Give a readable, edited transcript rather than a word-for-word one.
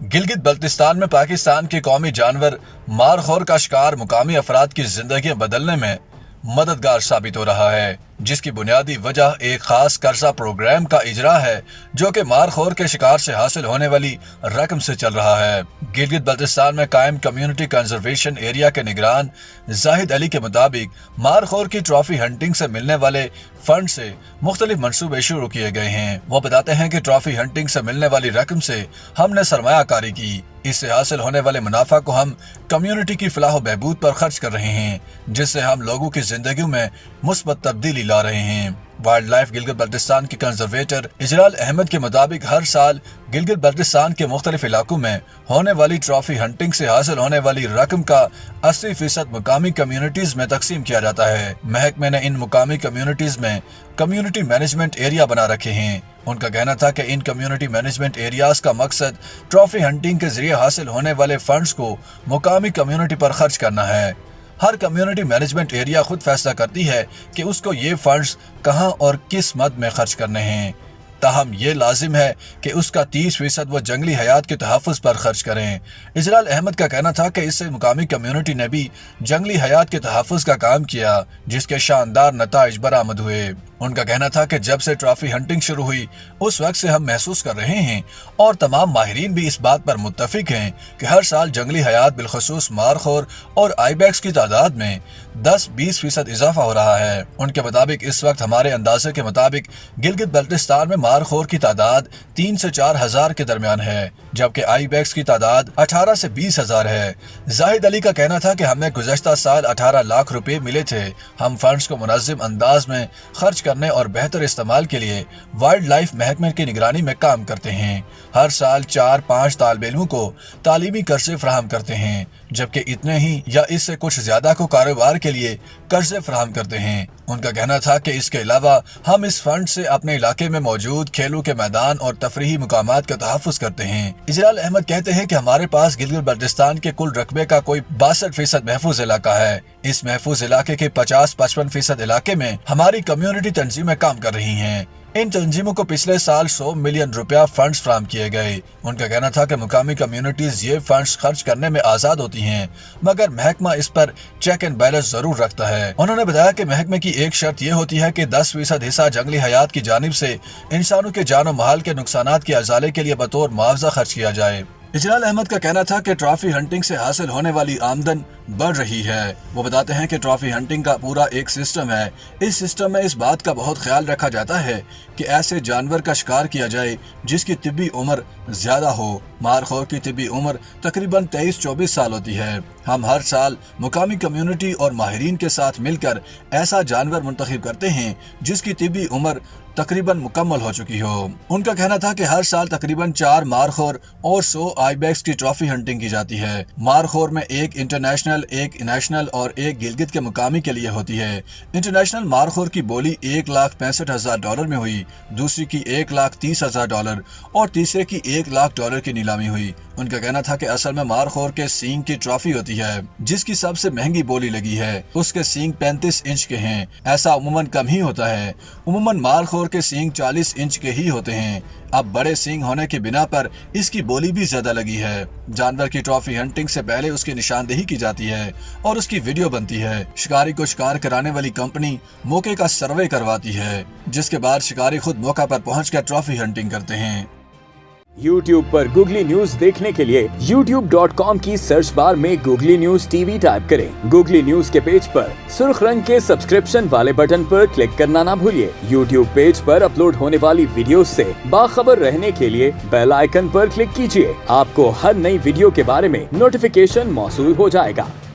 गिलगित बल्तिस्तान में पाकिस्तान के कौमी जानवर मारखोर का शिकार मुकामी अफराद की जिंदगी बदलने में मददगार साबित हो रहा है, जिसकी बुनियादी वजह एक खास कर्जा प्रोग्राम का इजरा है जो कि मारखोर के शिकार से हासिल होने वाली रकम से चल रहा है। गिलगित बल्तिस्तान में कायम कम्युनिटी कंजर्वेशन एरिया के निगरान जाहिद अली के मुताबिक मारखोर की ट्रॉफी हंटिंग से मिलने वाले फंड से मुख्तलिफ मंसूबे शुरू किए गए हैं। वो बताते हैं कि ट्रॉफी हंटिंग से मिलने वाली रकम से हमने सरमायाकारी की, इससे हासिल होने वाले मुनाफा को हम कम्युनिटी की फलाह बहबूद पर खर्च कर रहे हैं, जिससे हम लोगों की जिंदगी में मुस्बत तब्दीली ला रहे हैं। वाइल्ड लाइफ गिलगित बल्तिस्तान के कंजर्वेटर इजलाल अहमद के मुताबिक हर साल गिलगित बल्तिस्तान के मुख्तलिफ इलाकों में होने वाली ट्रॉफी हंटिंग से हासिल होने वाली रकम का 80% मुकामी कम्युनिटीज में तकसीम किया जाता है। महकमे ने इन मुकामी कम्युनिटीज में कम्युनिटी मैनेजमेंट एरिया बना रखे हैं। उनका कहना था कि इन कम्युनिटी मैनेजमेंट एरियाज का मकसद ट्रॉफी हंटिंग के जरिए हासिल होने वाले फंड्स को मुकामी कम्युनिटी पर खर्च करना है। हर कम्युनिटी मैनेजमेंट एरिया खुद फैसला करती है कि उसको ये फंड्स कहां और किस मद में खर्च करने हैं। ताहम ये लाजिम है कि उसका 30% वो जंगली हयात के तहफ़्फ़ुज़ पर खर्च करें। इजलाल अहमद का कहना था कि इससे मुकामी कम्युनिटी ने भी जंगली हयात के तहफ़्फ़ुज़ का काम किया, जिसके शानदार नताइज बरामद हुए। उनका कहना था कि जब से ट्रॉफी हंटिंग शुरू हुई उस वक्त से हम महसूस कर रहे हैं और तमाम माहिरीन भी इस बात पर मुत्तफिक हैं कि हर साल जंगली हयात बिलखसूस मारखोर और आईबैक्स की तादाद में 10-20% इजाफा हो रहा है। उनके मुताबिक इस वक्त हमारे अंदाजे के मुताबिक गिलगित बल्तिस्तान में मारखोर की तादाद 3 से 4 हजार के दरमियान है, जबकि आईबैक्स की तादाद 18 से 20 हजार है। जाहिद अली का कहना था कि हमें गुज़श्ता साल 18 लाख रुपए मिले थे। हम फंड्स को मुनज़्ज़म अंदाज में खर्च करने और बेहतर इस्तेमाल के लिए वाइल्ड लाइफ महकमे की निगरानी में काम करते हैं। हर साल 4-5 तालिब इल्मों को तालीमी कर्जे फराहम करते हैं, जबकि इतने ही या इससे कुछ ज्यादा को कारोबार के लिए कर्जे फराहम करते हैं। उनका कहना था कि इसके अलावा हम इस फंड से अपने इलाके में मौजूद खेलों के मैदान और तफरीही मुकामात का तहफ़्फ़ुज़ करते हैं। इजलाल अहमद कहते हैं कि हमारे पास गिलगित बल्तिस्तान के कुल रकबे का कोई 62% महफूज इलाका है। इस महफूज इलाके के 50-55% इलाके में हमारी कम्युनिटी तंजीमें काम कर रही हैं। इन तंजीमों को पिछले साल 100 मिलियन रुपया फंड्स फराहम किए गए। उनका कहना था कि मुकामी कम्युनिटीज ये फंड्स खर्च करने में आजाद होती हैं, मगर महकमा इस पर चेक एंड बैलेंस जरूर रखता है। उन्होंने बताया कि महकमे की एक शर्त यह होती है कि 10% हिस्सा जंगली हयात की जानिब से इंसानों के जान और माल के नुकसानात के अजाले के लिए बतौर मुआवजा खर्च किया जाए। इजलाल अहमद का कहना था कि ट्रॉफी हंटिंग से हासिल होने वाली आमदन बढ़ रही है। वो बताते हैं कि ट्रॉफी हंटिंग का पूरा एक सिस्टम है। इस सिस्टम में इस बात का बहुत ख्याल रखा जाता है कि ऐसे जानवर का शिकार किया जाए जिसकी तिब्बी उम्र ज्यादा हो। मारखोर की तिब्बी उम्र तकरीबन 23-24 साल होती है। हम हर साल मुकामी कम्युनिटी और माहिरीन के साथ मिलकर ऐसा जानवर मुंतखब करते हैं जिसकी तिब्बी उम्र तकरीबन मुकम्मल हो चुकी हो। उनका कहना था कि हर साल तकरीबन 4 मारखोर और 100 आईबैक्स की ट्रॉफी हंटिंग की जाती है। मारखोर में एक इंटरनेशनल, एक नेशनल और एक गिलगित के मुकामी के लिए होती है। इंटरनेशनल मारखोर की बोली $1,65,000 में हुई, दूसरी की $1,30,000 और तीसरे की $1,00,000 की नीलामी हुई। उनका कहना था कि असल में मारखोर के सींग की ट्रॉफी होती है, जिसकी सबसे महंगी बोली लगी है। उसके सींग 35 इंच के हैं। ऐसा उमूमन कम ही होता है। उमूमन मारखोर के सींग 40 इंच के ही होते हैं। अब बड़े सींग होने की बिना पर इसकी बोली भी ज्यादा लगी है। जानवर की ट्रॉफी हंटिंग से पहले उसकी निशानदेही की जाती है और उसकी वीडियो बनती है। शिकारी को शिकार कराने वाली कंपनी मौके का सर्वे करवाती है, जिसके बाद शिकारी खुद मौका पर पहुंचकर ट्रॉफी हंटिंग करते हैं। YouTube पर गूगली न्यूज देखने के लिए youtube.com की सर्च बार में गूगली न्यूज टीवी टाइप करें। गूगली न्यूज के पेज पर सुर्ख रंग के सब्सक्रिप्शन वाले बटन पर क्लिक करना ना भूलिए। YouTube पेज पर अपलोड होने वाली वीडियो से बाखबर रहने के लिए बेल आइकन पर क्लिक कीजिए। आपको हर नई वीडियो के बारे में नोटिफिकेशन मौसूल हो जाएगा।